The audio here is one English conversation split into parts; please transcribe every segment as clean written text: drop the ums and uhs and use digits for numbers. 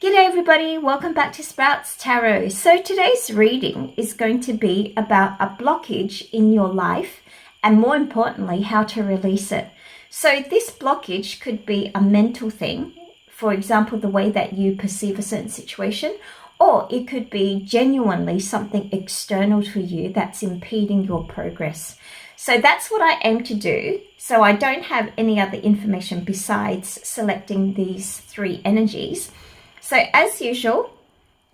G'day everybody, welcome back to Sprouts Tarot. So today's reading is going to be about a blockage in your life and more importantly, how to release it. So this blockage could be a mental thing, for example, the way that you perceive a certain situation, or it could be genuinely something external to you that's impeding your progress. So that's what I aim to do. So I don't have any other information besides selecting these three energies. So as usual,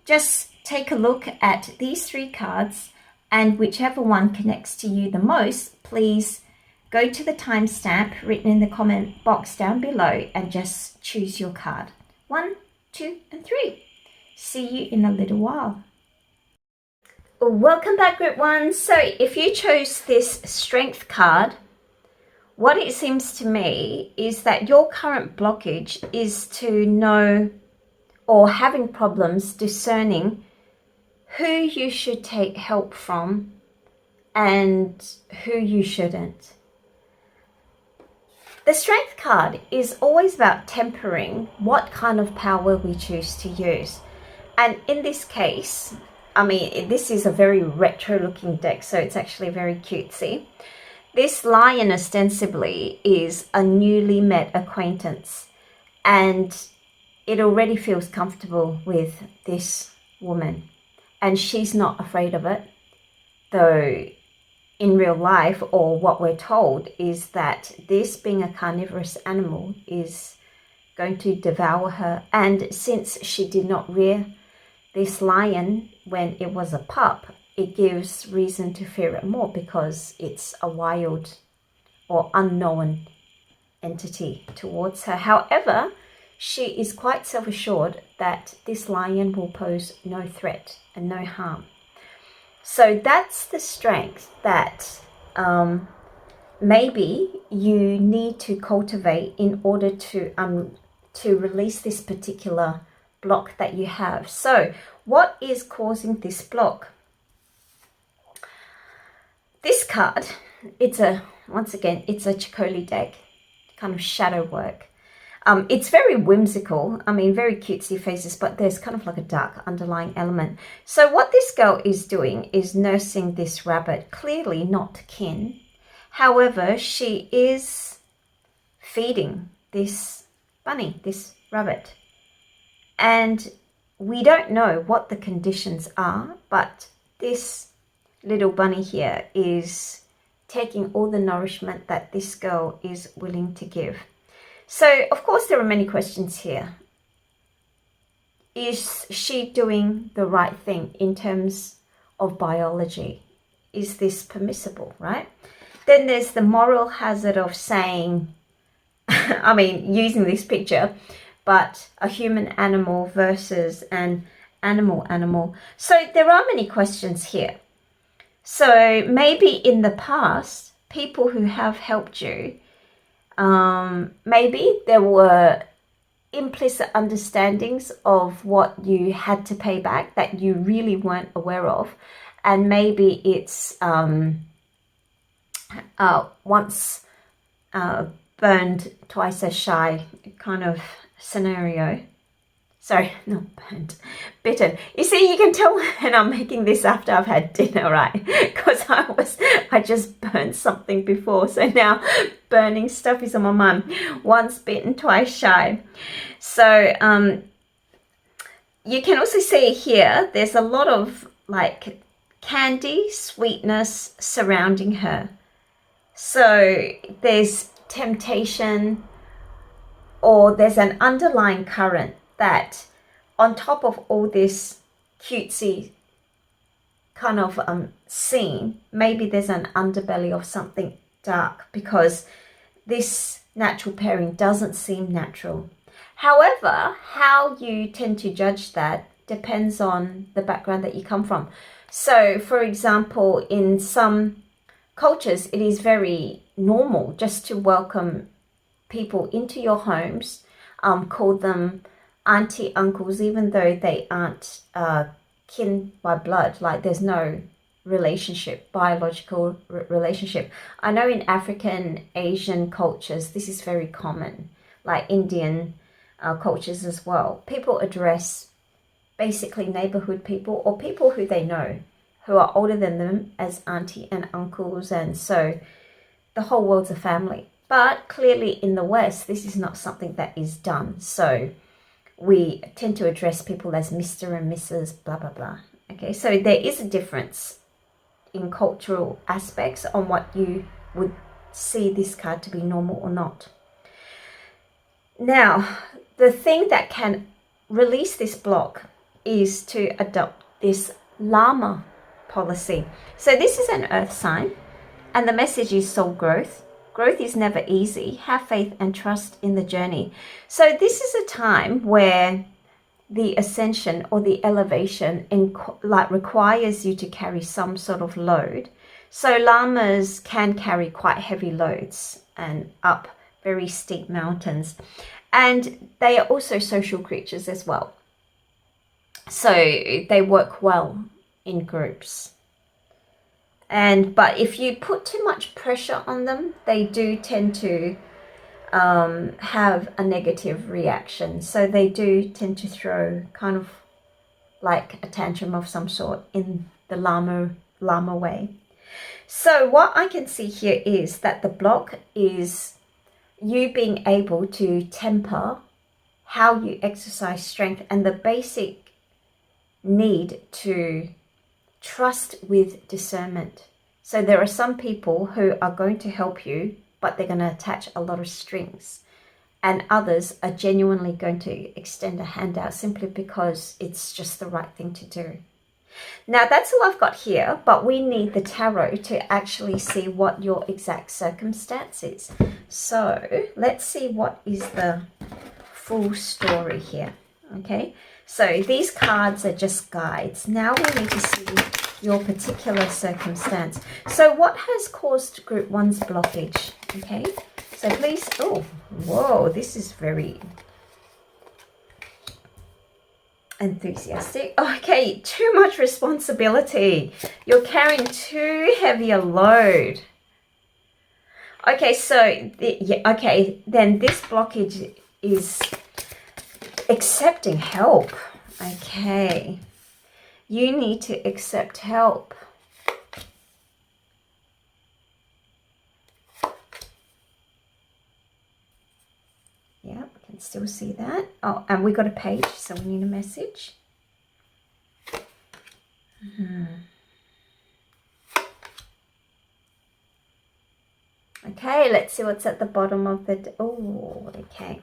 just take a look at these three cards and whichever one connects to you the most, please go to the timestamp written in the comment box down below and just choose your card. 1, 2, and 3. See you in a little while. Welcome back, group 1. So if you chose this strength card, what it seems to me is that your current blockage is to know or having problems discerning who you should take help from and who you shouldn't. The Strength card is always about tempering what kind of power we choose to use. And in this case, I mean, this is a very retro looking deck, so it's actually very cutesy. This lion ostensibly is a newly met acquaintance, and it already feels comfortable with this woman and she's not afraid of it, though in real life, or what we're told, is that this, being a carnivorous animal, is going to devour her. And since she did not rear this lion when it was a pup, it gives reason to fear it more because it's a wild or unknown entity towards her. However, she is quite self-assured that this lion will pose no threat and no harm. So that's the strength that maybe you need to cultivate in order to release this particular block that you have. So what is causing this block? This card, once again, it's a Chicoli deck, kind of shadow work. It's very whimsical, I mean, very cutesy faces, but there's kind of like a dark underlying element. So what this girl is doing is nursing this rabbit, clearly not kin. However, she is feeding this bunny, this rabbit. And we don't know what the conditions are, but this little bunny here is taking all the nourishment that this girl is willing to give. So, of course, there are many questions here. Is she doing the right thing in terms of biology? Is this permissible, right? Then there's the moral hazard of saying, I mean, using this picture, but a human animal versus an animal. So there are many questions here. So maybe in the past, people who have helped you, maybe there were implicit understandings of what you had to pay back that you really weren't aware of. And maybe it's once burned, twice as shy kind of scenario. Sorry, not burnt, bitten. You see, you can tell when I'm making this after I've had dinner, right? Because I just burned something before. So now burning stuff is on my mind. Once bitten, twice shy. So you can also see here, there's a lot of like candy, sweetness surrounding her. So there's temptation, or there's an underlying current that on top of all this cutesy kind of scene, maybe there's an underbelly of something dark, because this natural pairing doesn't seem natural. However, how you tend to judge that depends on the background that you come from. So, for example, in some cultures, it is very normal just to welcome people into your homes, call them auntie, uncles, even though they aren't kin by blood, like there's no relationship, biological relationship. I know in African, Asian cultures, this is very common, like Indian cultures as well. People address basically neighborhood people or people who they know who are older than them as auntie and uncles, and so the whole world's a family. But clearly in the West, this is not something that is done. So we tend to address people as Mr. and Mrs. blah, blah, blah. Okay, so there is a difference in cultural aspects on what you would see this card to be normal or not. Now, the thing that can release this block is to adopt this llama policy. So this is an earth sign, and the message is soul growth. Growth is never easy. Have faith and trust in the journey. So this is a time where the ascension or the elevation requires you to carry some sort of load. So llamas can carry quite heavy loads and up very steep mountains. And they are also social creatures as well. So they work well in groups. But if you put too much pressure on them, they do tend to have a negative reaction. So they do tend to throw kind of like a tantrum of some sort in the llama way. So what I can see here is that the block is you being able to temper how you exercise strength and the basic need to trust with discernment. So there are some people who are going to help you, but they're going to attach a lot of strings. And others are genuinely going to extend a hand out simply because it's just the right thing to do. Now that's all I've got here, but we need the tarot to actually see what your exact circumstance is. So let's see what is the full story here. Okay, so these cards are just guides. Now we need to see your particular circumstance. So what has caused group 1's blockage? Okay, so please, oh, whoa, this is very enthusiastic. Okay, too much responsibility. You're carrying too heavy a load. Okay, so, then this blockage is accepting help. Okay, you need to accept help. Yeah, I can still see that. Oh, and we got a page, so we need a message. Okay, let's see what's at the bottom of the... Oh, okay.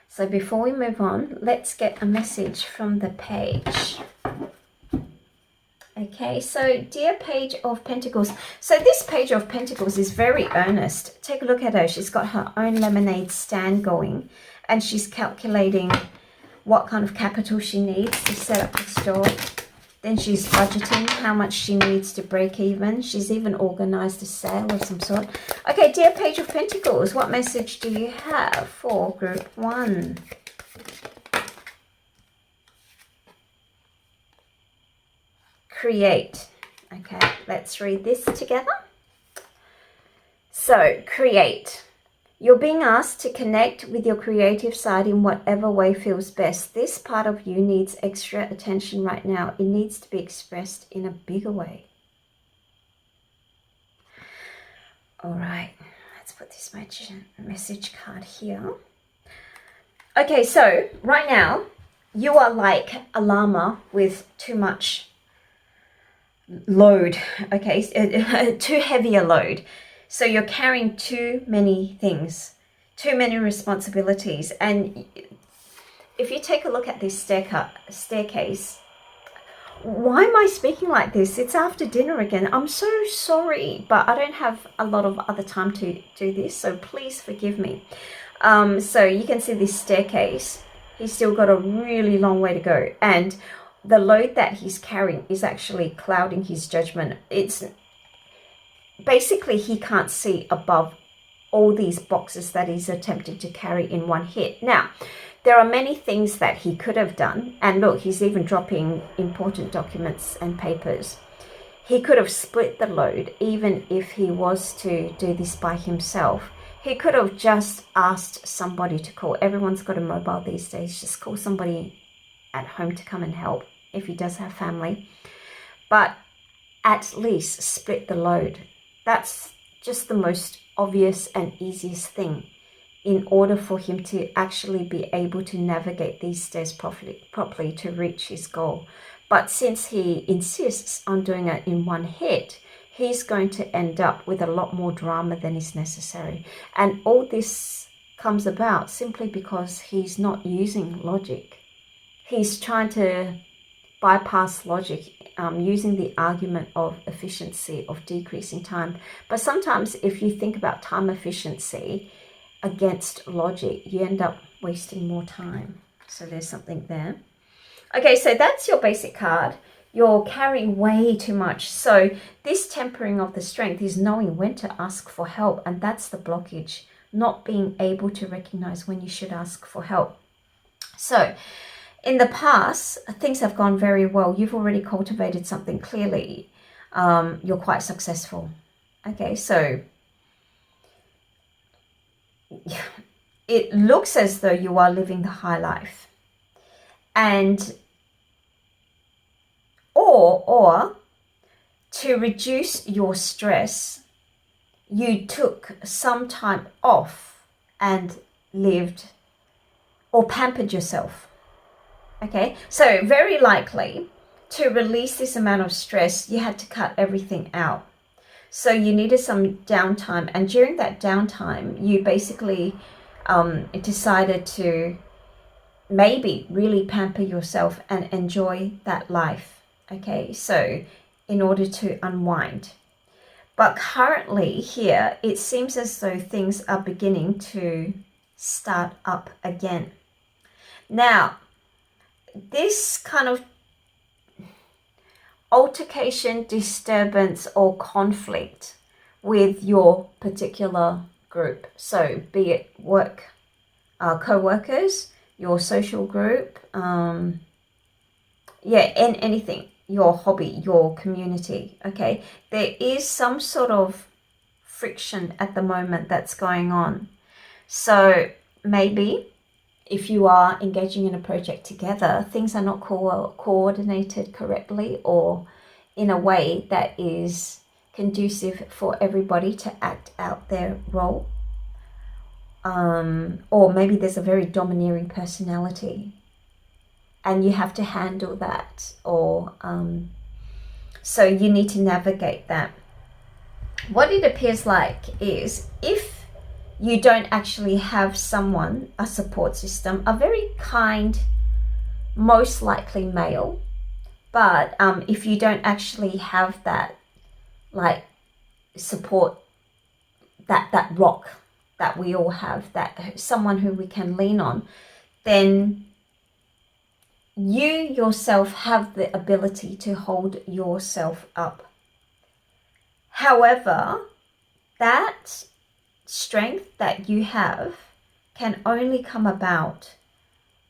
So before we move on, let's get a message from the page. Okay, so dear Page of Pentacles. So this Page of Pentacles is very earnest. Take a look at her. She's got her own lemonade stand going, and she's calculating what kind of capital she needs to set up the store. Then she's budgeting how much she needs to break even. She's even organized a sale of some sort. Okay, dear Page of Pentacles, what message do you have for group 1? Create. Okay, let's read this together. So, create. You're being asked to connect with your creative side in whatever way feels best. This part of you needs extra attention right now. It needs to be expressed in a bigger way. All right, let's put this message card here. Okay, so right now you are like a llama with too much load. Okay, too heavy a load. So you're carrying too many things, too many responsibilities. And if you take a look at this staircase, why am I speaking like this? It's after dinner again. I'm so sorry, but I don't have a lot of other time to do this, so please forgive me. So you can see this staircase. He's still got a really long way to go. And the load that he's carrying is actually clouding his judgment. It's basically he can't see above all these boxes that he's attempted to carry in one hit. Now, there are many things that he could have done. And look, he's even dropping important documents and papers. He could have split the load, even if he was to do this by himself. He could have just asked somebody to call. Everyone's got a mobile these days. Just call somebody at home to come and help if he does have family. But at least split the load. That's just the most obvious and easiest thing in order for him to actually be able to navigate these stairs properly to reach his goal. But since he insists on doing it in one hit, he's going to end up with a lot more drama than is necessary. And all this comes about simply because he's not using logic. He's trying to bypass logic, using the argument of efficiency, of decreasing time. But sometimes if you think about time efficiency against logic, you end up wasting more time. So there's something there. Okay, so that's your basic card. You're carrying way too much. So this tempering of the strength is knowing when to ask for help. And that's the blockage, not being able to recognize when you should ask for help. So in the past, things have gone very well. You've already cultivated something clearly. You're quite successful. Okay, so it looks as though you are living the high life. And or to reduce your stress, you took some time off and lived or pampered yourself. Okay, so very likely to release this amount of stress, you had to cut everything out. So you needed some downtime. And during that downtime, you basically decided to maybe really pamper yourself and enjoy that life. Okay, so in order to unwind. But currently here, it seems as though things are beginning to start up again. Now, this kind of altercation, disturbance, or conflict with your particular group, so be it work, co-workers, your social group, anything, your hobby, your community, okay? There is some sort of friction at the moment that's going on. So maybe if you are engaging in a project together, things are not coordinated correctly or in a way that is conducive for everybody to act out their role. Or maybe there's a very domineering personality and you have to handle that, or so you need to navigate that. What it appears like is if you don't actually have someone, a support system, a very kind, most likely male, but if you don't actually have that, like, support, that rock that we all have, that someone who we can lean on, then you yourself have the ability to hold yourself up. However, that strength that you have can only come about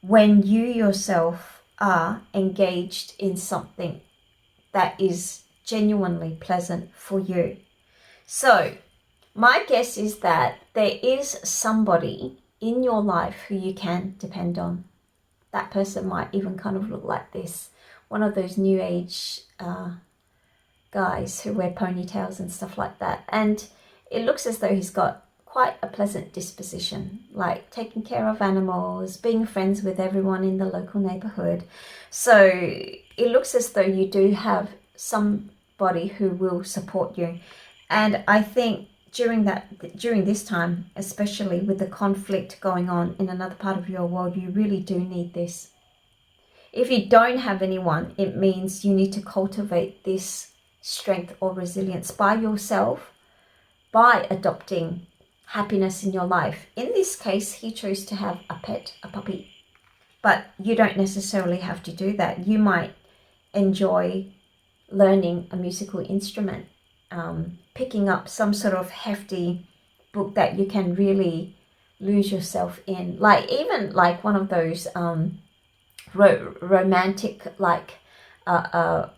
when you yourself are engaged in something that is genuinely pleasant for you. So my guess is that there is somebody in your life who you can depend on. That person might even kind of look like this, one of those new age guys who wear ponytails and stuff like that. And it looks as though he's got quite a pleasant disposition, like taking care of animals, being friends with everyone in the local neighborhood. So it looks as though you do have somebody who will support you. And I think during this time, especially with the conflict going on in another part of your world, you really do need this. If you don't have anyone, it means you need to cultivate this strength or resilience by yourself, by adopting happiness in your life. In this case, he chose to have a pet, a puppy, but you don't necessarily have to do that. You might enjoy learning a musical instrument, picking up some sort of hefty book that you can really lose yourself in, like even like one of those romantic, like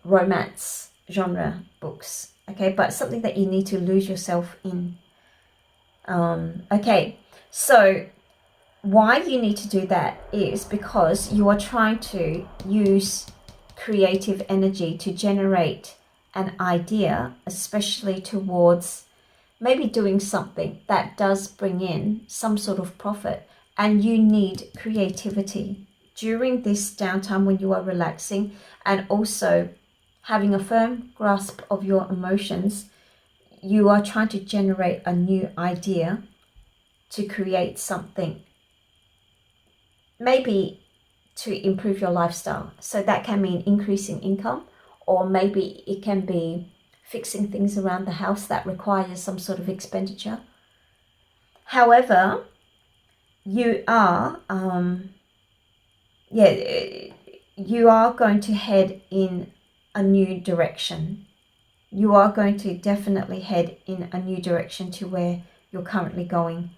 romance genre books, okay, but something that you need to lose yourself in. Okay, so why you need to do that is because you are trying to use creative energy to generate an idea, especially towards maybe doing something that does bring in some sort of profit, and you need creativity during this downtime when you are relaxing and also having a firm grasp of your emotions. You are trying to generate a new idea to create something, maybe to improve your lifestyle. So that can mean increasing income, or maybe it can be fixing things around the house that requires some sort of expenditure. However, you are, you are going to head in a new direction. You are going to definitely head in a new direction to where you're currently going.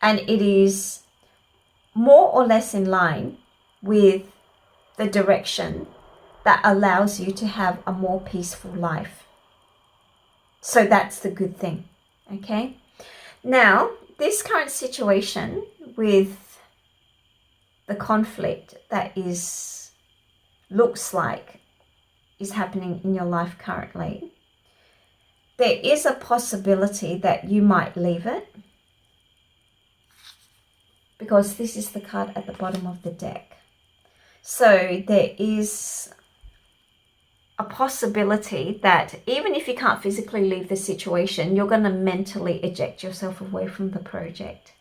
And it is more or less in line with the direction that allows you to have a more peaceful life. So that's the good thing, okay? Now, this current situation with the conflict that looks like is happening in your life currently, there is a possibility that you might leave it, because this is the card at the bottom of the deck. So there is a possibility that even if you can't physically leave the situation, you're going to mentally eject yourself away from the project.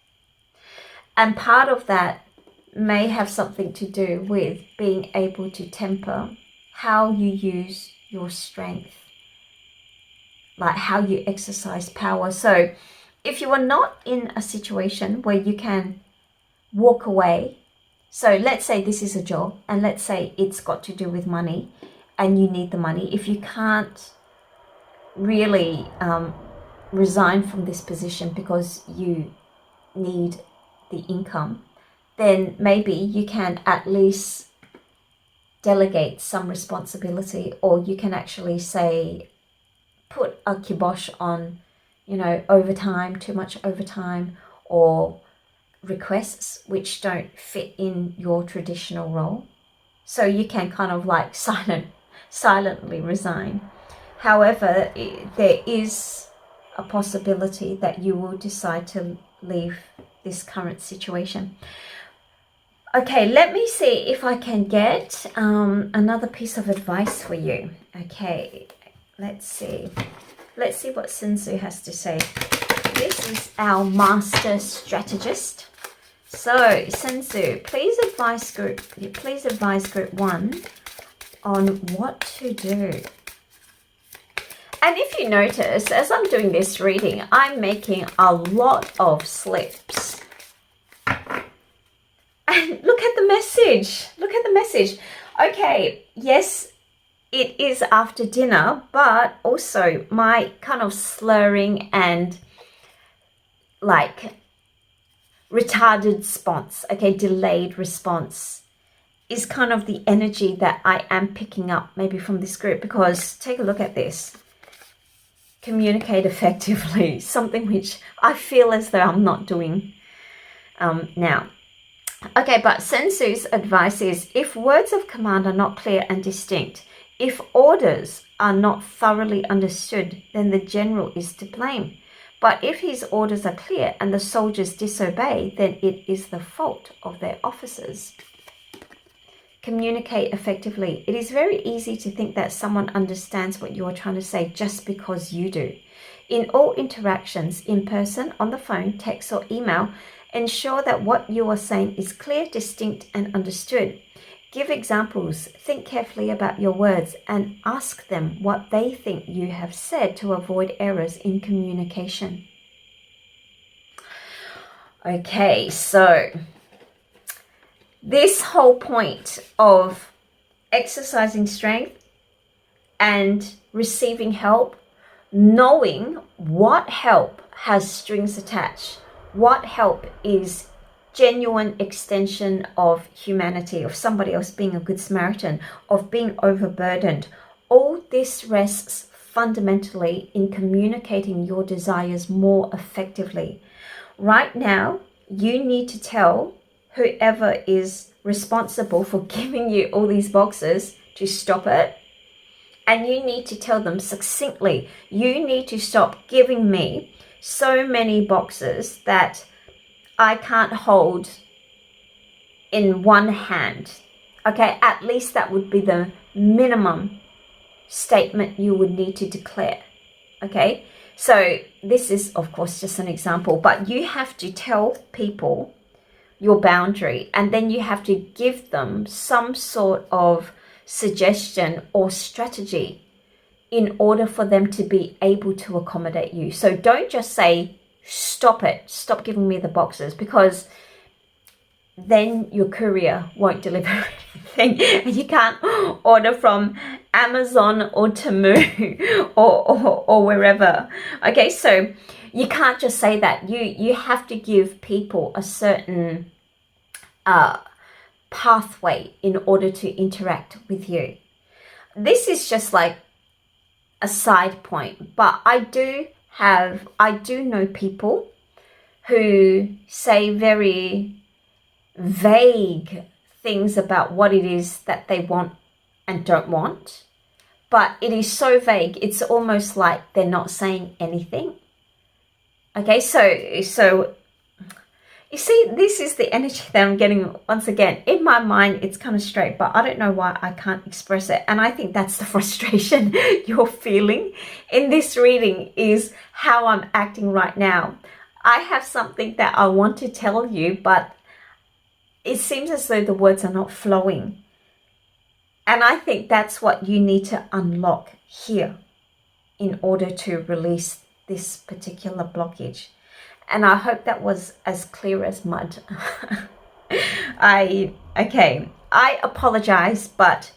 And part of that may have something to do with being able to temper how you use your strength, like how you exercise power. So if you are not in a situation where you can walk away, so let's say this is a job and let's say it's got to do with money and you need the money. If you can't really resign from this position because you need the income, then maybe you can at least delegate some responsibility, or you can actually say, put a kibosh on, overtime, too much overtime, or requests which don't fit in your traditional role. So you can kind of like silently resign. However, there is a possibility that you will decide to leave this current situation. Okay, let me see if I can get another piece of advice for you. Okay, let's see what Sun Tzu has to say. This is our master strategist. So Sun Tzu, please advise group 1 on what to do. And if you notice, as I'm doing this reading, I'm making a lot of slips. And look at the message. Look at the message. Okay, yes, it is after dinner, but also my kind of slurring and like retarded response, okay, delayed response, is kind of the energy that I am picking up maybe from this group. Because take a look at this. Communicate effectively, something which I feel as though I'm not doing now. Okay, but Sun Tzu's advice is, if words of command are not clear and distinct, if orders are not thoroughly understood, then the general is to blame. But if his orders are clear and the soldiers disobey, then it is the fault of their officers. Communicate effectively. It is very easy to think that someone understands what you are trying to say just because you do. In all interactions, in person, on the phone, text or email, ensure that what you are saying is clear, distinct and understood. Give examples, think carefully about your words, and ask them what they think you have said to avoid errors in communication. Okay, so this whole point of exercising strength and receiving help, knowing what help has strings attached, what help is genuine extension of humanity, of somebody else being a good Samaritan, of being overburdened, all this rests fundamentally in communicating your desires more effectively. Right now, you need to tell whoever is responsible for giving you all these boxes to stop it. And you need to tell them succinctly, you need to stop giving me so many boxes that I can't hold in one hand. Okay, at least that would be the minimum statement you would need to declare. Okay, so this is of course just an example, but you have to tell people your boundary, and then you have to give them some sort of suggestion or strategy in order for them to be able to accommodate you. So don't just say, stop it, stop giving me the boxes, because then your courier won't deliver anything and you can't order from Amazon or Temu or wherever. Okay, so you can't just say that. You have to give people a certain pathway in order to interact with you. This is just like a side point, but I do know people who say very vague things about what it is that they want and don't want, but it is so vague, it's almost like they're not saying anything. Okay, so you see, this is the energy that I'm getting. Once again, in my mind it's kind of straight, but I don't know why I can't express it. And I think that's the frustration you're feeling in this reading, is how I'm acting right now. I have something that I want to tell you, but it seems as though the words are not flowing. And I think that's what you need to unlock here in order to release this particular blockage. And I hope that was as clear as mud. I apologize, but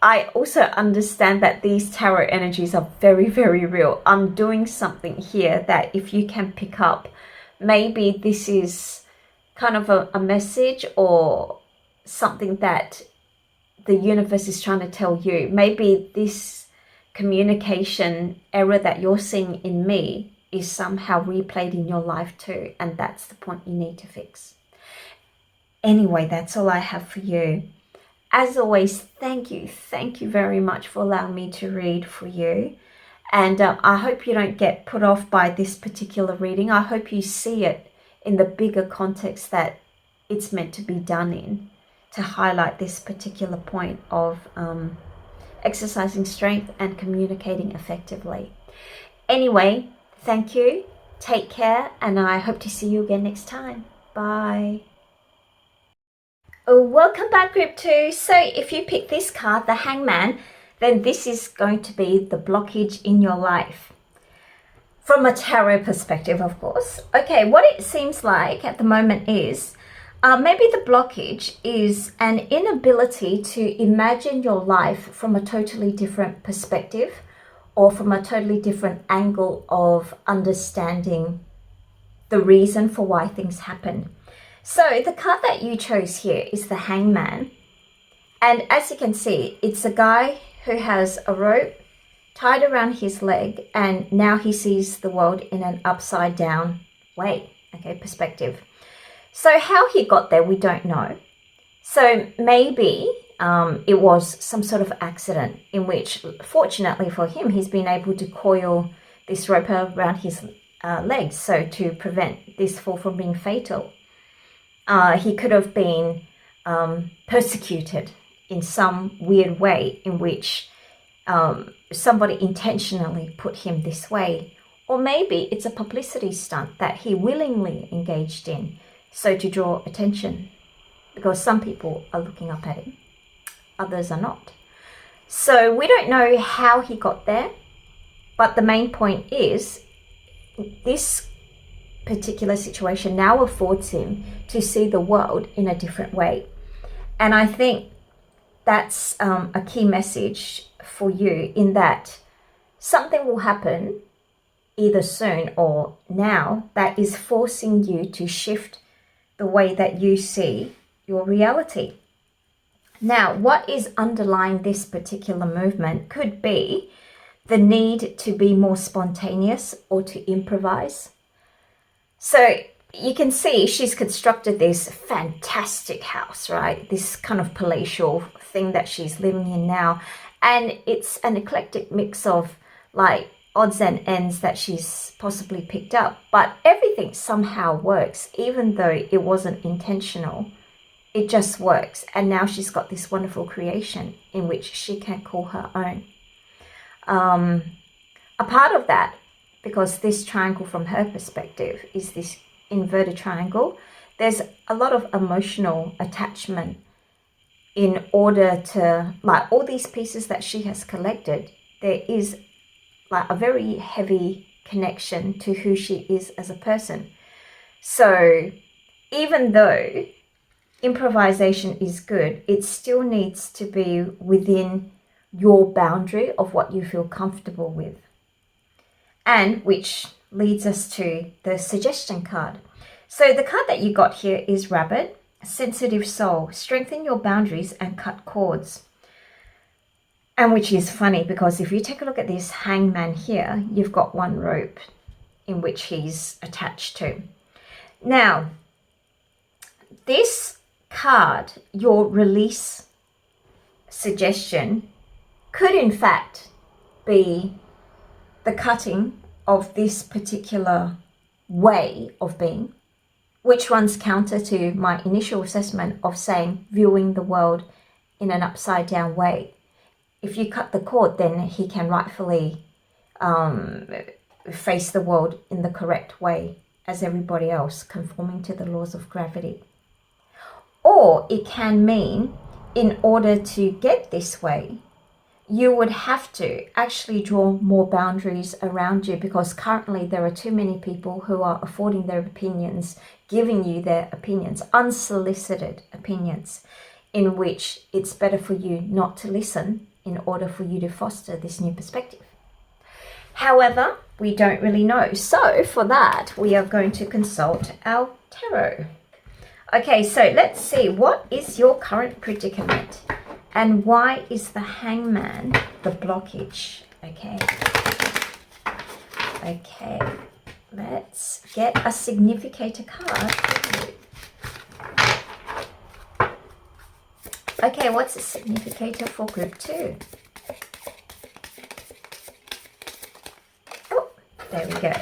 I also understand that these tarot energies are very, very real. I'm doing something here that if you can pick up, maybe this is kind of a message or something that the universe is trying to tell you. Maybe this communication error that you're seeing in me is somehow replayed in your life too, and that's the point you need to fix. Anyway, that's all I have for you. As always, thank you very much for allowing me to read for you. And I hope you don't get put off by this particular reading. I hope you see it in the bigger context that it's meant to be done in, to highlight this particular point of exercising strength and communicating effectively. Anyway, thank you, take care, and I hope to see you again next time. Bye. Welcome back, group 2. So if you pick this card, the Hangman, then this is going to be the blockage in your life. From a tarot perspective, of course. Okay, what it seems like at the moment is maybe the blockage is an inability to imagine your life from a totally different perspective, or from a totally different angle of understanding the reason for why things happen. So the card that you chose here is the Hangman. And as you can see, it's a guy who has a rope tied around his leg, and now he sees the world in an upside down way, okay, perspective. So how he got there, we don't know. So maybe it was some sort of accident in which, fortunately for him, he's been able to coil this rope around his legs, so to prevent this fall from being fatal. He could have been persecuted in some weird way in which somebody intentionally put him this way. Or maybe it's a publicity stunt that he willingly engaged in, so to draw attention, because some people are looking up at him, others are not. So we don't know how he got there, but the main point is this particular situation now affords him to see the world in a different way. And I think that's a key message for you, in that something will happen either soon or now that is forcing you to shift the way that you see your reality. Now, what is underlying this particular movement could be the need to be more spontaneous or to improvise. So you can see she's constructed this fantastic house, right? This kind of palatial thing that she's living in now. And it's an eclectic mix of like odds and ends that she's possibly picked up. But everything somehow works, even though it wasn't intentional. It just works. And now she's got this wonderful creation in which she can call her own. A part of that, because this triangle from her perspective is this inverted triangle, there's a lot of emotional attachment in order to, like all these pieces that she has collected, there is like a very heavy connection to who she is as a person. So even though improvisation is good, it still needs to be within your boundary of what you feel comfortable with. And which leads us to the suggestion card. So the card that you got here is Rabbit, Sensitive Soul, strengthen your boundaries and cut cords. And which is funny because if you take a look at this Hangman here, you've got one rope in which he's attached to. Now, this card, your release suggestion, could in fact be the cutting of this particular way of being, which runs counter to my initial assessment of saying viewing the world in an upside down way. If you cut the cord, then he can rightfully face the world in the correct way as everybody else, conforming to the laws of gravity. Or it can mean in order to get this way, you would have to actually draw more boundaries around you, because currently there are too many people who are affording their opinions, giving you their opinions, unsolicited opinions, in which it's better for you not to listen in order for you to foster this new perspective. However, we don't really know. So for that, we are going to consult our tarot. Okay, so let's see, what is your current predicament? And why is the Hangman the blockage? Okay. Okay. Let's get a significator card. Okay, what's a significator for group 2? Oh, there we go.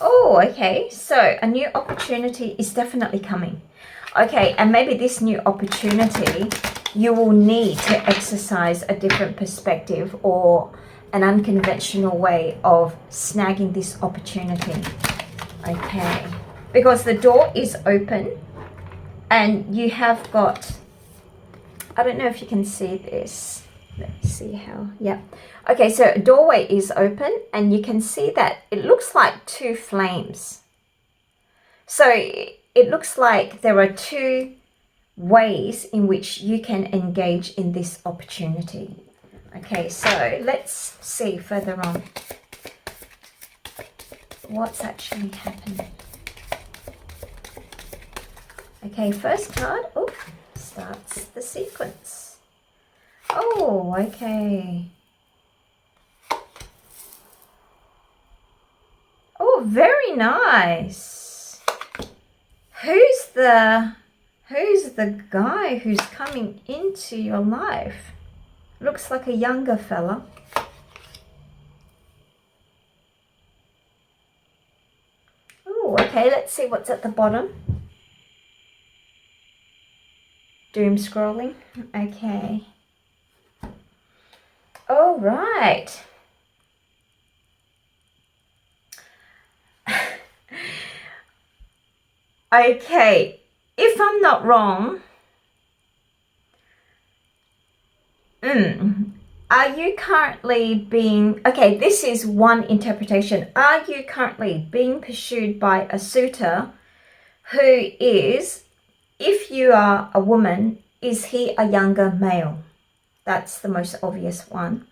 Oh, okay. So a new opportunity is definitely coming. Okay, and maybe this new opportunity, you will need to exercise a different perspective or an unconventional way of snagging this opportunity. Okay, because the door is open and you have got, I don't know if you can see this. Let's see how, yeah. Okay, so a doorway is open and you can see that it looks like 2 flames. So it looks like there are 2 ways in which you can engage in this opportunity. Okay, so let's see further on what's actually happening. Okay, first card, oh, starts the sequence. Oh, okay. Oh, very nice. Who's the guy who's coming into your life? Looks like a younger fella. Oh, okay, let's see what's at the bottom. Doom scrolling. Okay. All right. Okay, if I'm not wrong, are you currently being, okay, this is one interpretation. Are you currently being pursued by a suitor who is, if you are a woman, is he a younger male? That's the most obvious one.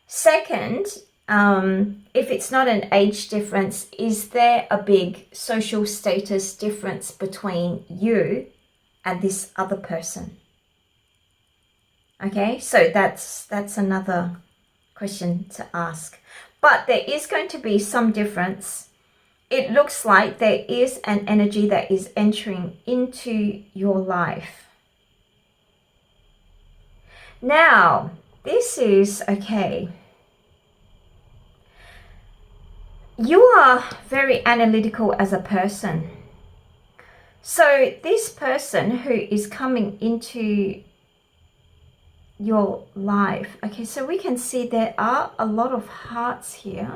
Second, if it's not an age difference, is there a big social status difference between you and this other person? Okay, so that's another question to ask. But there is going to be some difference. It looks like there is an energy that is entering into your life. Now, this is okay. You are very analytical as a person. So this person who is coming into your life, okay, so we can see there are a lot of hearts here.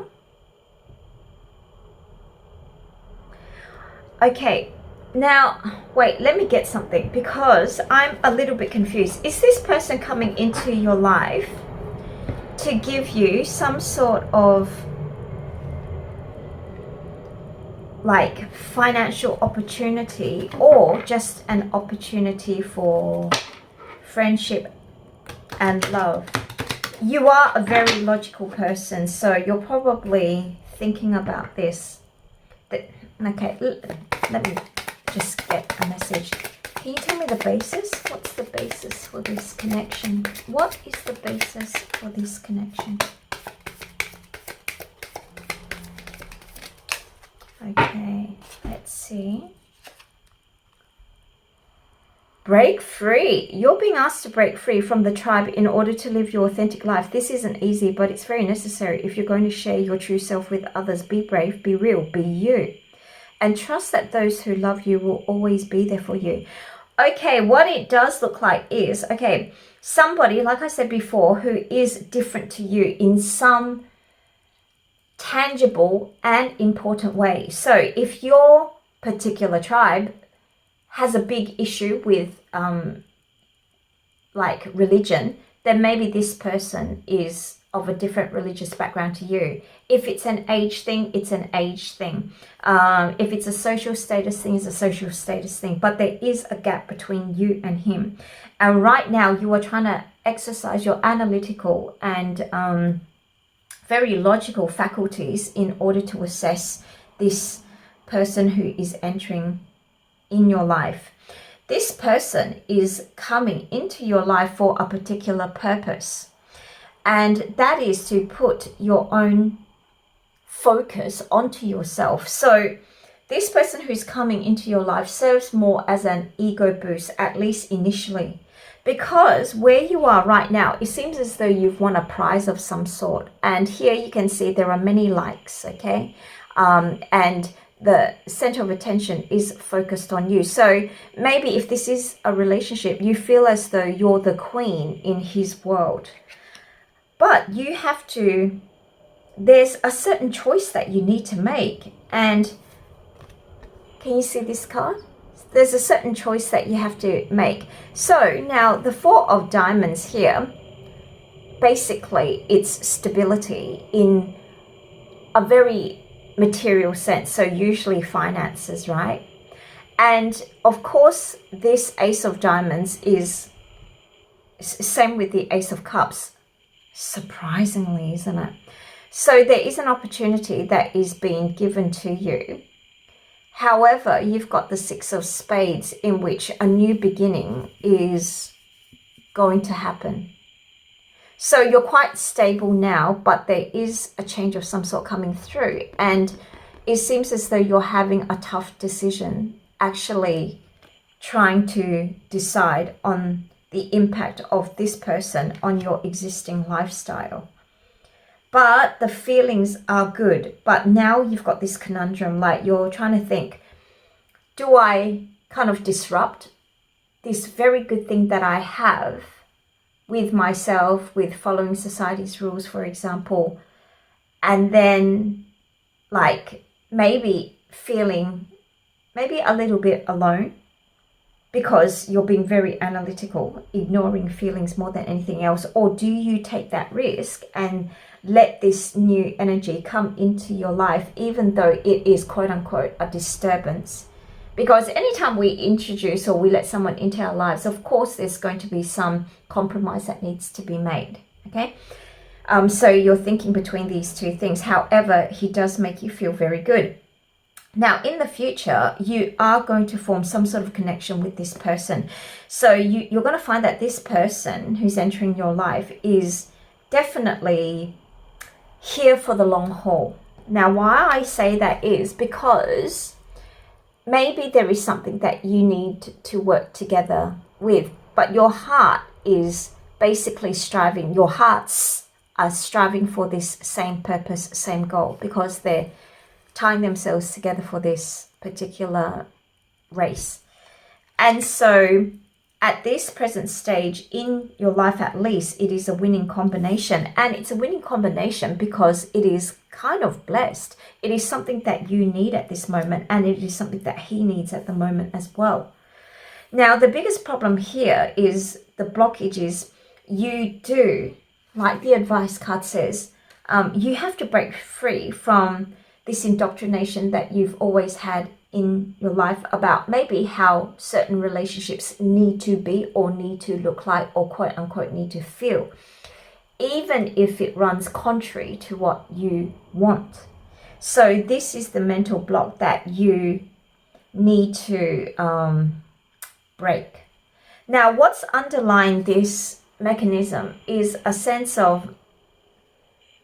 Okay, now wait, let me get something, because I'm a little bit confused. Is this person coming into your life to give you some sort of like financial opportunity, or just an opportunity for friendship and love? You are a very logical person, so you're probably thinking about this. Okay, let me just get a message. Can you tell me the basis? What's the basis for this connection? What is the basis for this connection? Okay, let's see. Break free. You're being asked to break free from the tribe in order to live your authentic life. This isn't easy, but it's very necessary if you're going to share your true self with others. Be brave, be real, be you. And trust that those who love you will always be there for you. Okay, what it does look like is, okay, somebody, like I said before, who is different to you in some tangible and important way. So if your particular tribe has a big issue with like religion, then maybe this person is of a different religious background to you. If it's an age thing, it's an age thing. If it's a social status thing, it's a social status thing. But there is a gap between you and him. And right now you are trying to exercise your analytical and very logical faculties in order to assess this person who is entering in your life. This person is coming into your life for a particular purpose, and that is to put your own focus onto yourself. So this person who's coming into your life serves more as an ego boost, at least initially. Because where you are right now, it seems as though you've won a prize of some sort. And here you can see there are many likes, okay? And the center of attention is focused on you. So maybe if this is a relationship, you feel as though you're the queen in his world. But you have to, there's a certain choice that you need to make. And can you see this card? There's a certain choice that you have to make. So now the Four of Diamonds here, basically it's stability in a very material sense. So usually finances, right? And of course, this Ace of Diamonds is same with the Ace of Cups, surprisingly, isn't it? So there is an opportunity that is being given to you. However, you've got the Six of Spades, in which a new beginning is going to happen. So you're quite stable now, but there is a change of some sort coming through. And it seems as though you're having a tough decision, actually trying to decide on the impact of this person on your existing lifestyle. But the feelings are good. But now you've got this conundrum, like you're trying to think, do I kind of disrupt this very good thing that I have with myself, with following society's rules, for example, and then like maybe feeling maybe a little bit alone because you're being very analytical, ignoring feelings more than anything else? Or do you take that risk and let this new energy come into your life, even though it is quote unquote a disturbance? Because anytime we introduce or we let someone into our lives, of course, there's going to be some compromise that needs to be made. Okay. So you're thinking between these two things. However, he does make you feel very good. Now, in the future, you are going to form some sort of connection with this person. So you're going to find that this person who's entering your life is definitely here for the long haul. Now, why I say that is because maybe there is something that you need to work together with, but your heart is basically striving, your hearts are striving for this same purpose, same goal, because they're tying themselves together for this particular race. And so at this present stage in your life, at least, it is a winning combination. And it's a winning combination because it is kind of blessed. It is something that you need at this moment, and it is something that he needs at the moment as well. Now, the biggest problem here is the blockage is you do, like the advice card says, you have to break free from this indoctrination that you've always had in your life about maybe how certain relationships need to be or need to look like or quote unquote need to feel, even if it runs contrary to what you want. So this is the mental block that you need to break. Now, what's underlying this mechanism is a sense of,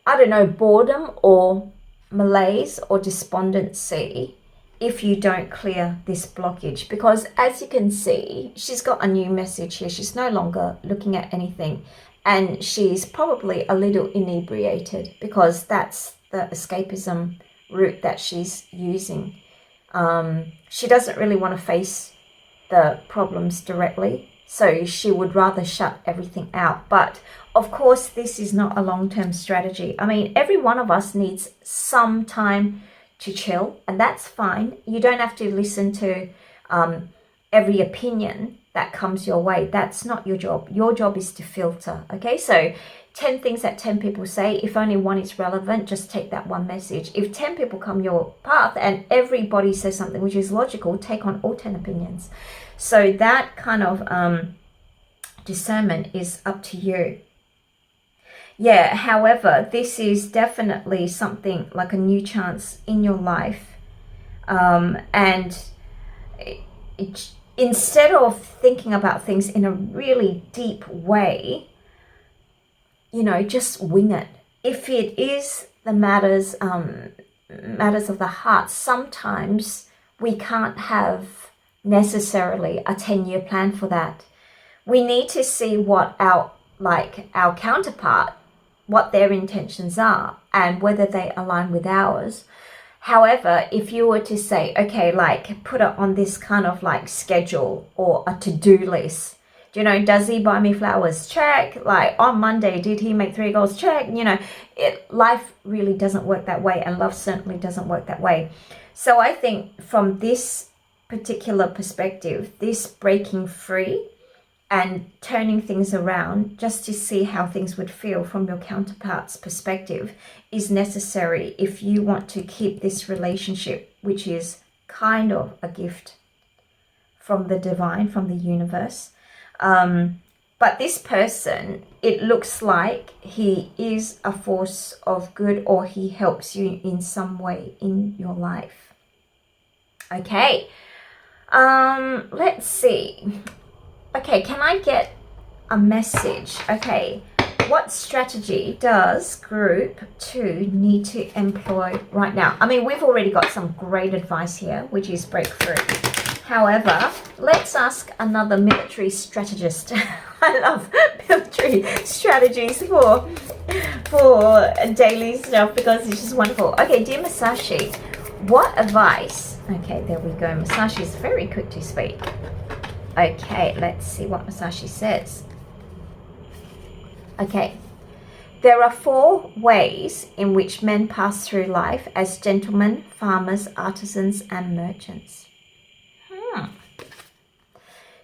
I don't know, boredom or malaise or despondency if you don't clear this blockage, because as you can see, she's got a new message here. She's no longer looking at anything, and she's probably a little inebriated because that's the escapism route that she's using. She doesn't really want to face the problems directly, so she would rather shut everything out. But of course, this is not a long-term strategy. I mean, every one of us needs some time to chill, and that's fine. You don't have to listen to every opinion that comes your way. That's not your job. Your job is to filter. Okay, so 10 things that 10 people say, if only one is relevant, just take that one message. If 10 people come your path and everybody says something which is logical, take on all 10 opinions. So that kind of discernment is up to you. Yeah, however, this is definitely something like a new chance in your life. And instead of thinking about things in a really deep way, you know, just wing it. If it is the matters of the heart, sometimes we can't have necessarily a 10-year plan for that. We need to see what our counterpart, what their intentions are and whether they align with ours. However, if you were to say, okay, like put it on this kind of like schedule or a to-do list, you know, does he buy me flowers? Check. Like on Monday, did he make 3 goals? Check. You know, life really doesn't work that way, and love certainly doesn't work that way. So I think from this particular perspective, this breaking free and turning things around just to see how things would feel from your counterpart's perspective is necessary if you want to keep this relationship, which is kind of a gift from the divine, from the universe. But this person, it looks like he is a force of good, or he helps you in some way in your life. Okay, let's see. Okay, can I get a message? Okay, what strategy does group 2 need to employ right now? I mean, we've already got some great advice here, which is breakthrough. However, let's ask another military strategist. I love military strategies for daily stuff because it's just wonderful. Okay, dear Masashi, what advice? Okay, there we go. Masashi is very quick to speak. Okay, let's see what Masashi says. Okay, there are 4 ways in which men pass through life as gentlemen, farmers, artisans, and merchants.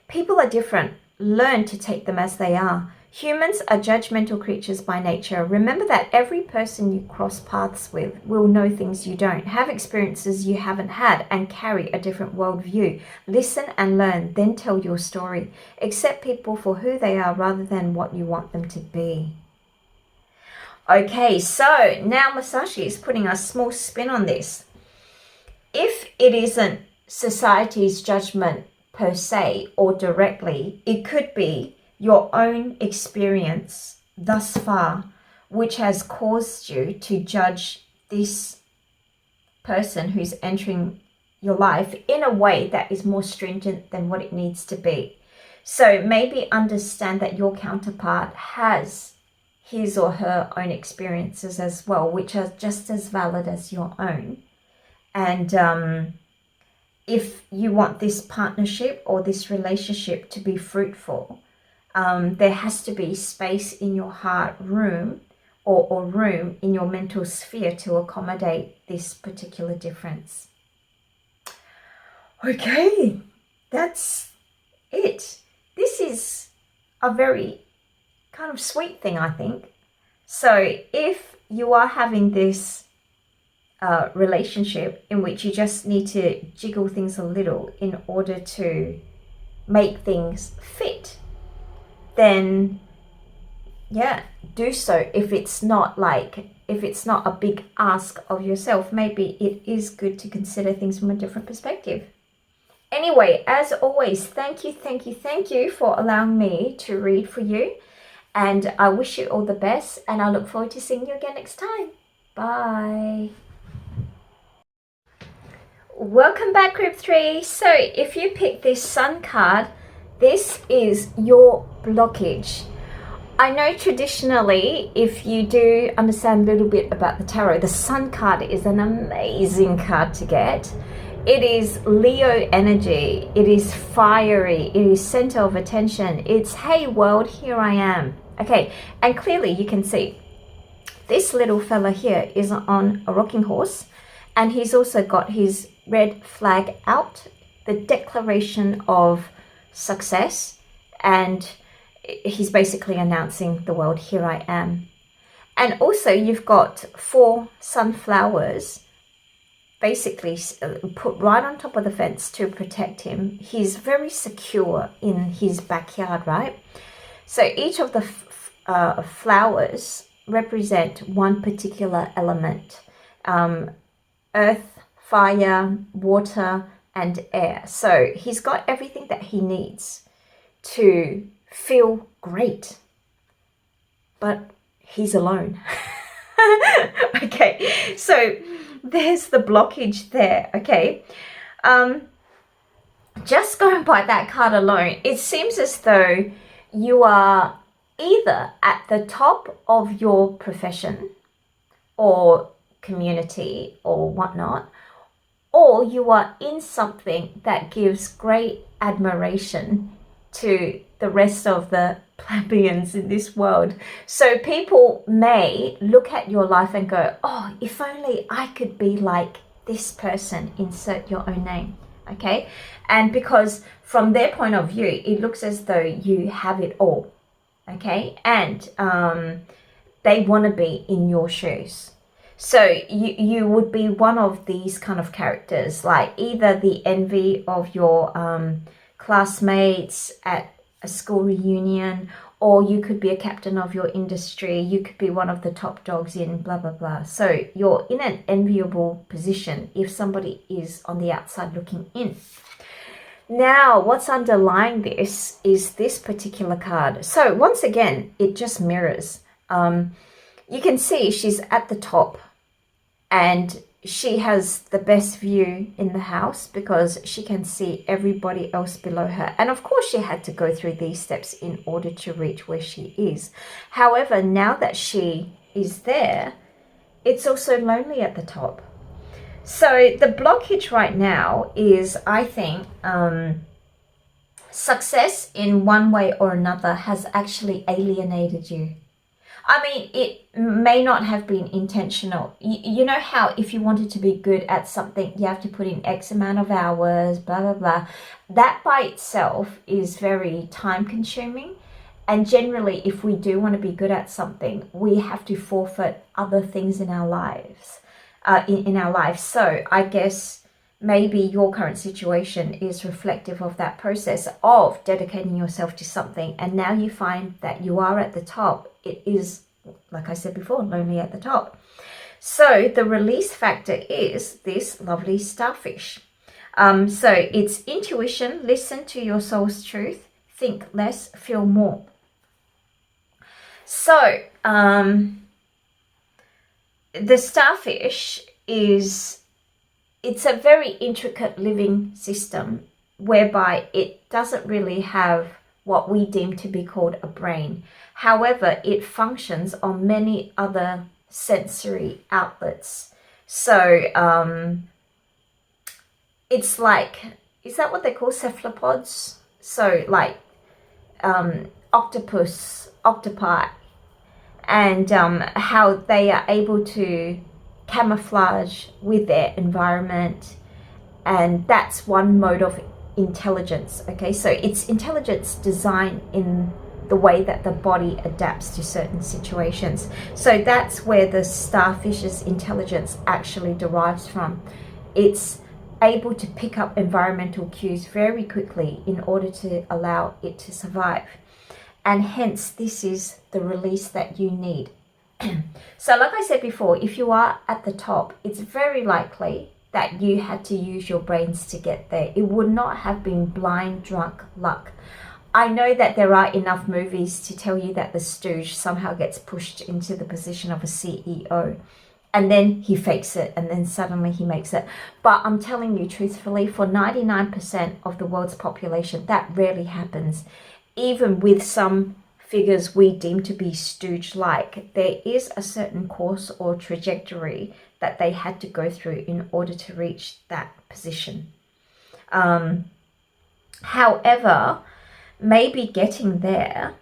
People are different. Learn to take them as they are. Humans are judgmental creatures by nature. Remember that every person you cross paths with will know things you don't, have experiences you haven't had, and carry a different worldview. Listen and learn, then tell your story. Accept people for who they are rather than what you want them to be. Okay, so now Masashi is putting a small spin on this. If it isn't society's judgment per se or directly, it could be your own experience thus far which has caused you to judge this person who's entering your life in a way that is more stringent than what it needs to be. So maybe understand that your counterpart has his or her own experiences as well, which are just as valid as your own. And if you want this partnership or this relationship to be fruitful, there has to be space in your heart, room in your mental sphere to accommodate this particular difference. Okay, that's it. This is a very kind of sweet thing, I think. So if you are having this relationship in which you just need to jiggle things a little in order to make things fit, then yeah, do so. If it's not a big ask of yourself, maybe it is good to consider things from a different perspective. Anyway, as always, thank you for allowing me to read for you. And I wish you all the best, and I look forward to seeing you again next time. Bye. Welcome back, group 3. So if you pick this Sun card, this is your blockage. I know traditionally, if you do understand a little bit about the tarot, the Sun card is an amazing card to get. It is Leo energy. It is fiery. It is center of attention. It's, hey world, here I am. Okay, and clearly you can see this little fella here is on a rocking horse, and he's also got his red flag out, the declaration of success, and he's basically announcing the world, here I am. And also you've got 4 sunflowers basically put right on top of the fence to protect him. He's very secure in his backyard, right? So each of the flowers represent one particular element: earth, fire, water, and air. So he's got everything that he needs to feel great, but he's alone. Okay, so there's the blockage there. Okay, just going by that card alone, it seems as though you are either at the top of your profession or community or whatnot, or you are in something that gives great admiration to the rest of the plebeians in this world. So people may look at your life and go, oh, if only I could be like this person, insert your own name. Okay, and because from their point of view, it looks as though you have it all. Okay, and they want to be in your shoes. So you would be one of these kind of characters, like either the envy of your classmates at a school reunion, or you could be a captain of your industry. You could be one of the top dogs in blah, blah, blah. So you're in an enviable position if somebody is on the outside looking in. Now, what's underlying this is this particular card. So once again, it just mirrors. You can see she's at the top, and she has the best view in the house because she can see everybody else below her. And of course, she had to go through these steps in order to reach where she is. However, now that she is there, it's also lonely at the top. So the blockage right now is, I think, success in one way or another has actually alienated you. I mean, it may not have been intentional. You know how if you wanted to be good at something, you have to put in X amount of hours, blah, blah, blah. That by itself is very time consuming. And generally, if we do want to be good at something, we have to forfeit other things in our lives. So I guess maybe your current situation is reflective of that process of dedicating yourself to something. And now you find that you are at the top. It is, like I said before, lonely at the top. So the release factor is this lovely starfish. So it's intuition, listen to your soul's truth, think less, feel more. So the starfish it's a very intricate living system whereby it doesn't really have what we deem to be called a brain. However, it functions on many other sensory outlets. So it's like, is that what they call cephalopods? So like octopi, and how they are able to camouflage with their environment, and that's one mode of intelligence. Okay, so it's intelligence design in the way that the body adapts to certain situations. So that's where the starfish's intelligence actually derives from. It's able to pick up environmental cues very quickly in order to allow it to survive, and hence this is the release that you need. So like I said before, if you are at the top, it's very likely that you had to use your brains to get there. It would not have been blind drunk luck. I know that there are enough movies to tell you that the stooge somehow gets pushed into the position of a CEO, and then he fakes it, and then suddenly he makes it. But I'm telling you truthfully, for 99% of the world's population, that rarely happens. Even with some figures we deem to be stooge-like, there is a certain course or trajectory that they had to go through in order to reach that position. However, maybe getting there,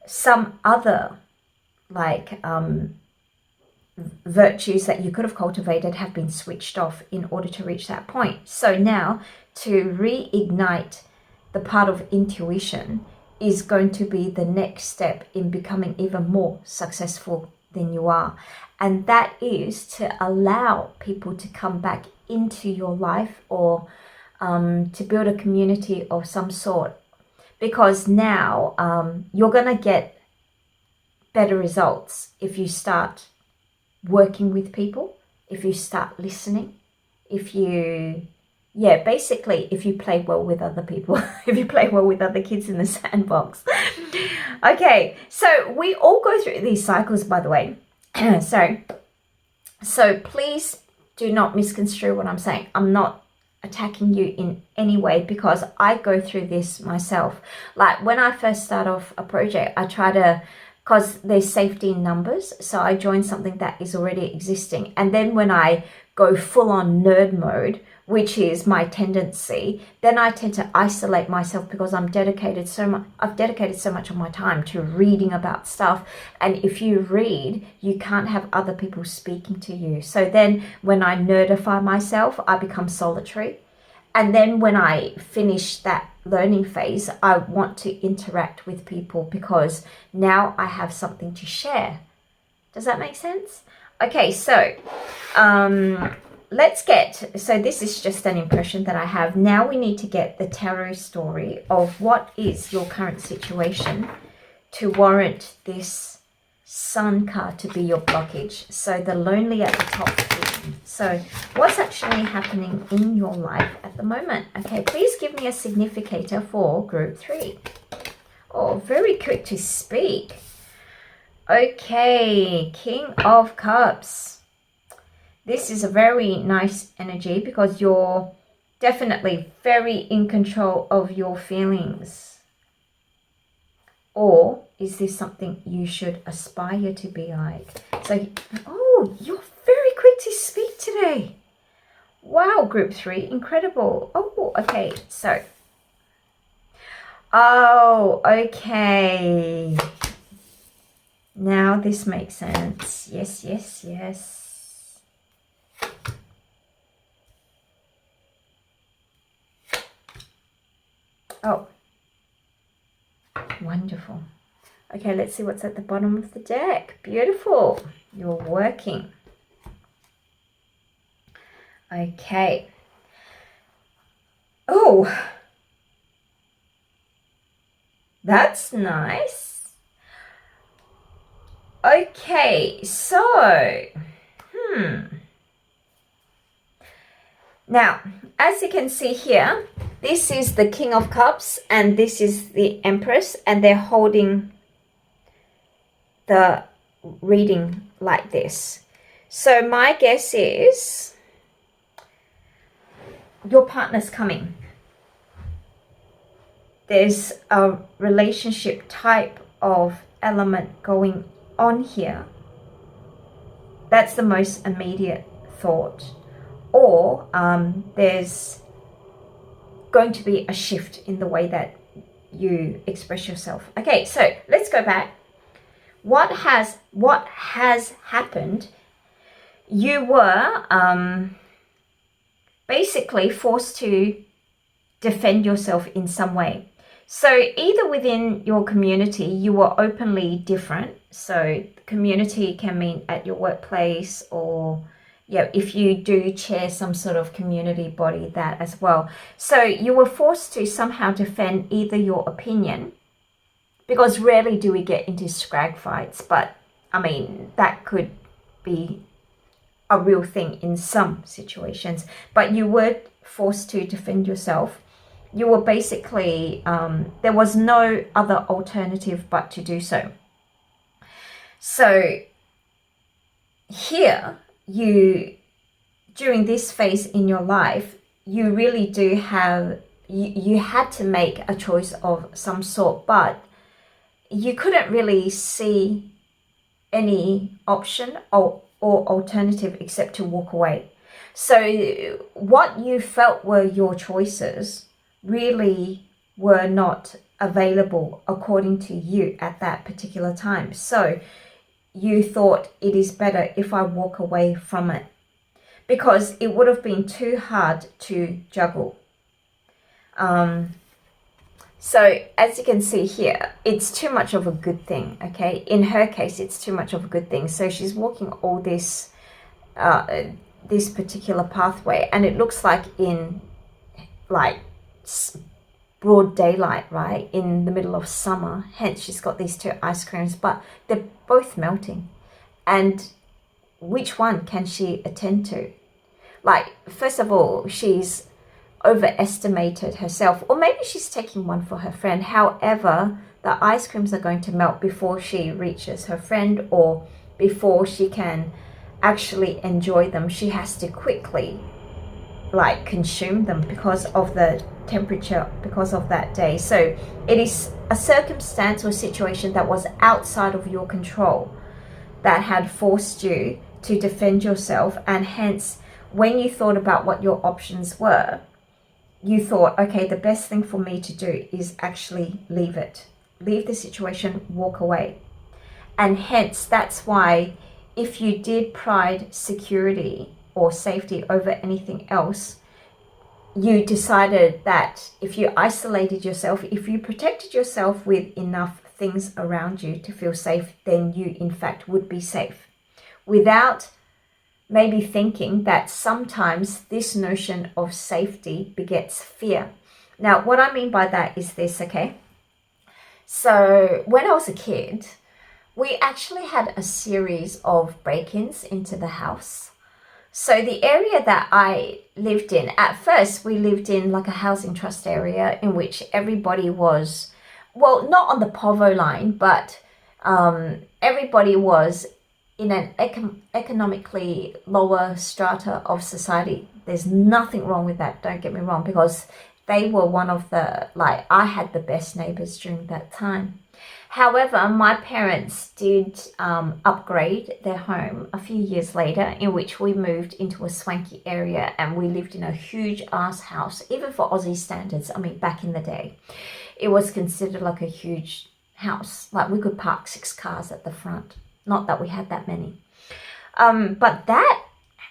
some other like virtues that you could have cultivated have been switched off in order to reach that point. So now to reignite the part of intuition is going to be the next step in becoming even more successful than you are. And that is to allow people to come back into your life, or to build a community of some sort. Because now you're going to get better results if you start working with people, if you start listening, if you basically, if you play well with other people, if you play well with other kids in the sandbox. Okay, so we all go through these cycles, by the way. So please do not misconstrue what I'm saying. I'm not attacking you in any way, because I go through this myself. Like when I first start off a project, I try to, because there's safety in numbers, so I join something that is already existing. And then when I go full on nerd mode, which is my tendency, then I tend to isolate myself, because I've dedicated so much of my time to reading about stuff. And if you read, you can't have other people speaking to you. So then when I nerdify myself, I become solitary. And then when I finish that learning phase, I want to interact with people, because now I have something to share. Does that make sense? Okay, so so this is just an impression that I have. Now we need to get the tarot story of what is your current situation to warrant this Sun card to be your blockage. So the lonely at the top. So what's actually happening in your life at the moment? Okay, please give me a significator for group 3. Oh, very quick to speak. Okay, King of Cups. This is a very nice energy, because you're definitely very in control of your feelings. Or is this something you should aspire to be like? So, oh, you're very quick to speak today. Wow, group 3, incredible. Oh, okay, so. Oh, okay. Now this makes sense. Yes, yes, yes. Oh, wonderful. Okay, let's see what's at the bottom of the deck. Beautiful. You're working. Okay. Oh, that's nice. Okay, so, now, as you can see here, this is the King of Cups and this is the Empress, and they're holding the reading like this. So my guess is your partner's coming. There's a relationship type of element going on here. That's the most immediate thought. Or there's going to be a shift in the way that you express yourself. Okay, so let's go back. What has happened? You were basically forced to defend yourself in some way. So either within your community, you were openly different. So community can mean at your workplace, or if you do chair some sort of community body, that as well. So you were forced to somehow defend either your opinion, because rarely do we get into scrag fights, but I mean, that could be a real thing in some situations. But you were forced to defend yourself. You were basically, there was no other alternative but to do so. So here, during this phase in your life, you really do have, you had to make a choice of some sort, but you couldn't really see any option or alternative except to walk away. So what you felt were your choices really were not available according to you at that particular time. So you thought, it is better if I walk away from it, because it would have been too hard to juggle. So as you can see here, it's too much of a good thing, okay? In her case, it's too much of a good thing. So she's walking all this, this particular pathway, and it looks like in like broad daylight, right? In the middle of summer. Hence, she's got these two ice creams, but they're both melting. And which one can she attend to? Like, first of all, she's overestimated herself, or maybe she's taking one for her friend. However, the ice creams are going to melt before she reaches her friend, or before she can actually enjoy them. She has to quickly like consume them because of the temperature, because of that day. So it is a circumstance or situation that was outside of your control that had forced you to defend yourself. And hence, when you thought about what your options were, you thought, okay, the best thing for me to do is actually leave the situation, walk away. And hence, that's why if you did pride security or safety over anything else, you decided that if you isolated yourself, if you protected yourself with enough things around you to feel safe, then you in fact would be safe, without maybe thinking that sometimes this notion of safety begets fear. Now, what I mean by that is this, okay? So when I was a kid, we actually had a series of break-ins into the house. So the area that I lived in, at first we lived in like a housing trust area in which everybody was, well, not on the povo line, but everybody was in an economically lower strata of society. There's nothing wrong with that, don't get me wrong, because they were one of the, like, I had the best neighbors during that time. However, my parents did upgrade their home a few years later, in which we moved into a swanky area, and we lived in a huge ass house, even for Aussie standards. I mean, back in the day, it was considered like a huge house. Like, we could park 6 cars at the front. Not that we had that many. But that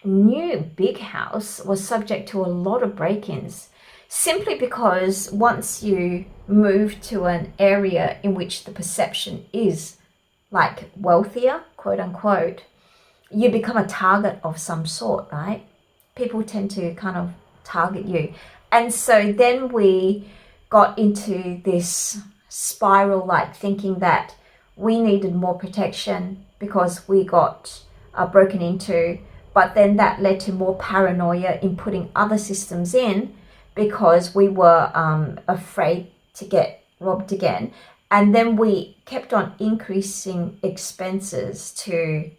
new big house was subject to a lot of break-ins, simply because once you move to an area in which the perception is like wealthier, quote unquote, you become a target of some sort, right? People tend to kind of target you. And so then we got into this spiral, like thinking that we needed more protection because we got broken into, but then that led to more paranoia in putting other systems in because we were afraid to get robbed again. And then we kept on increasing expenses to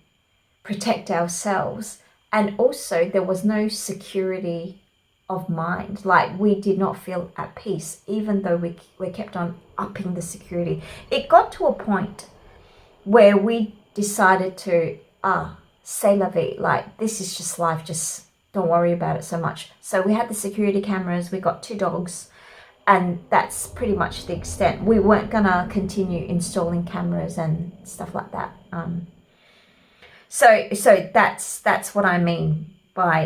protect ourselves. And also there was no security of mind. Like, we did not feel at peace, even though we kept on upping the security. It got to a point where we decided to, c'est la vie, like, this is just life, just don't worry about it so much. So we had the security cameras, we got 2 dogs, and that's pretty much the extent. We weren't gonna continue installing cameras and stuff like that. So that's what I mean by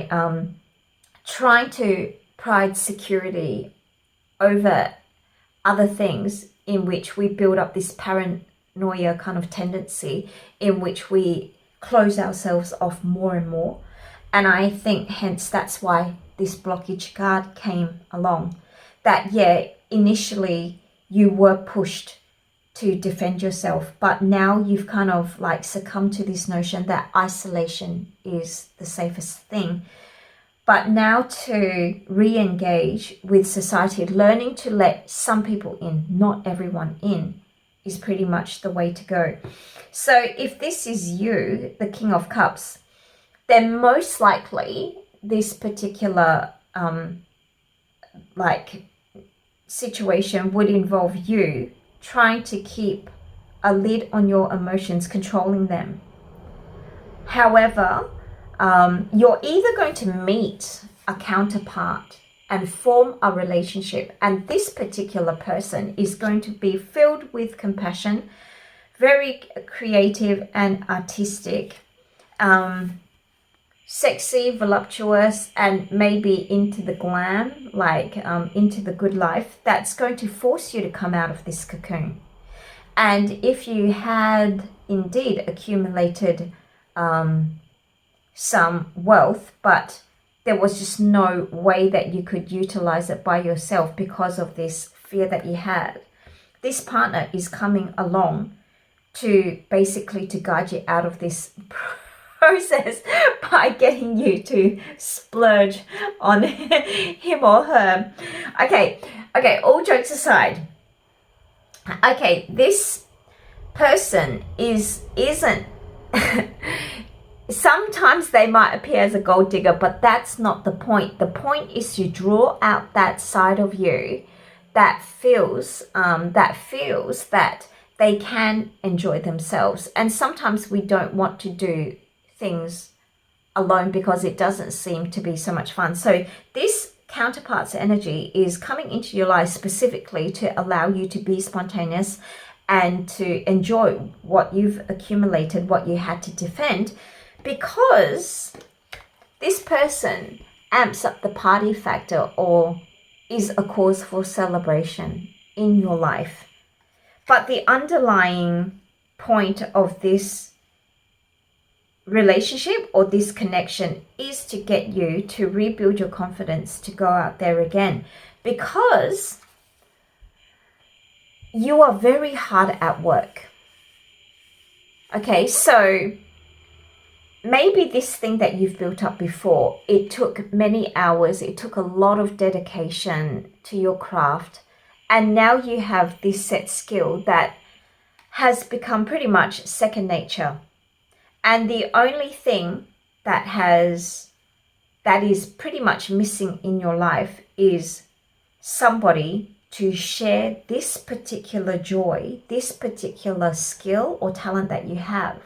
trying to pride security over other things, in which we build up this paranoia kind of tendency, in which we close ourselves off more and more. And I think hence that's why this blockage card came along. That, yeah, initially you were pushed to defend yourself, but now you've kind of like succumbed to this notion that isolation is the safest thing. But now to re-engage with society, learning to let some people in, not everyone in, is pretty much the way to go. So if this is you, the King of Cups, then most likely this particular situation would involve you trying to keep a lid on your emotions, controlling them. However, you're either going to meet a counterpart and form a relationship, and this particular person is going to be filled with compassion, very creative and artistic, sexy, voluptuous, and maybe into the glam, like into the good life. That's going to force you to come out of this cocoon. And if you had indeed accumulated some wealth, but there was just no way that you could utilize it by yourself because of this fear that you had, this partner is coming along to basically to guide you out of this process by getting you to splurge on him or her. Okay, all jokes aside. Okay, this person isn't sometimes they might appear as a gold digger, but that's not the point. The point is to draw out that side of you that feels that they can enjoy themselves. And sometimes we don't want to do things alone because it doesn't seem to be so much fun. So this counterpart's energy is coming into your life specifically to allow you to be spontaneous and to enjoy what you've accumulated, what you had to defend, because this person amps up the party factor or is a cause for celebration in your life. But the underlying point of this relationship or this connection is to get you to rebuild your confidence to go out there again, because you are very hard at work. Okay, so maybe this thing that you've built up before, it took many hours, it took a lot of dedication to your craft, and now you have this set skill that has become pretty much second nature. And the only thing that is pretty much missing in your life is somebody to share this particular joy, this particular skill or talent that you have.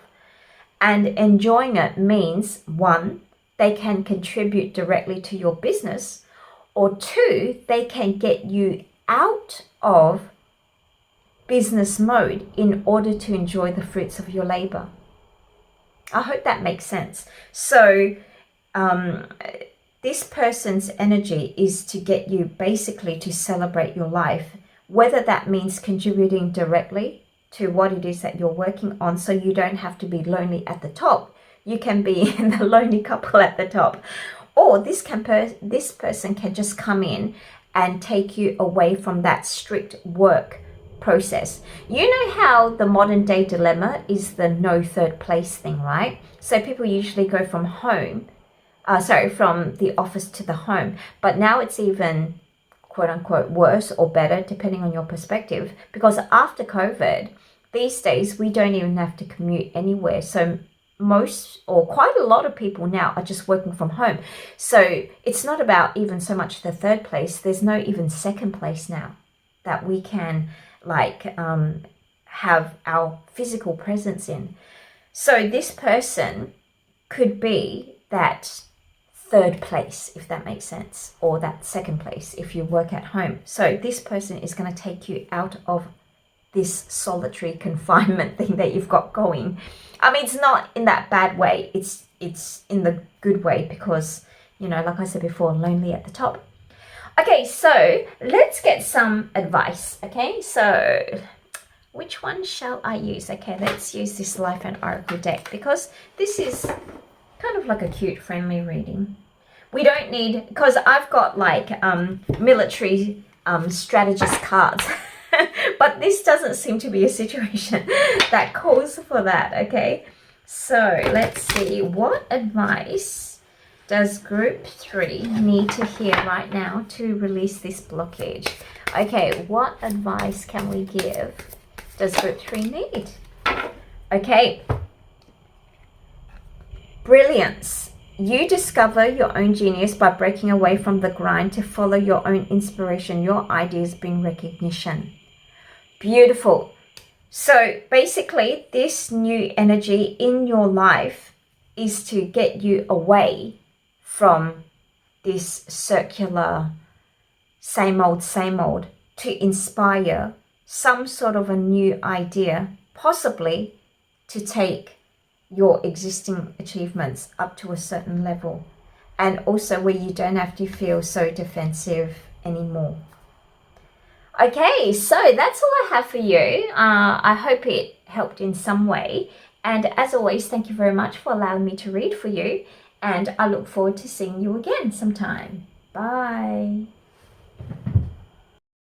And enjoying it means, 1, they can contribute directly to your business, or 2, they can get you out of business mode in order to enjoy the fruits of your labor. I hope that makes sense. So this person's energy is to get you basically to celebrate your life, whether that means contributing directly to what it is that you're working on, so you don't have to be lonely at the top. You can be the lonely couple at the top. Or this person can just come in and take you away from that strict work process. You know how the modern day dilemma is the no third place thing, right? So people usually go from the office to the home. But now it's even quote unquote worse or better, depending on your perspective, because after COVID, these days we don't even have to commute anywhere. So most or quite a lot of people now are just working from home. So it's not about even so much the third place. There's no even second place now that we can like have our physical presence in. So this person could be that third place, if that makes sense, or that second place if you work at home. So this person is going to take you out of this solitary confinement thing that you've got going. I mean, it's not in that bad way. It's in the good way because, you know, like I said before, lonely at the top. Okay, so let's get some advice. Okay, so which one shall I use? Okay, let's use this Life and Oracle deck because this is kind of like a cute, friendly reading. We don't need, because I've got like military strategist cards. But this doesn't seem to be a situation that calls for that, okay? So let's see, what advice does group 3 need to hear right now to release this blockage? Okay, what advice can we give? Does group 3 need? Okay. Brilliance. You discover your own genius by breaking away from the grind to follow your own inspiration. Your ideas bring recognition. Beautiful. So basically, this new energy in your life is to get you away from this circular same old, to inspire some sort of a new idea, possibly to take your existing achievements up to a certain level, and also where you don't have to feel so defensive anymore. Okay, so that's all I have for you. I hope it helped in some way. And as always, thank you very much for allowing me to read for you. And I look forward to seeing you again sometime. Bye.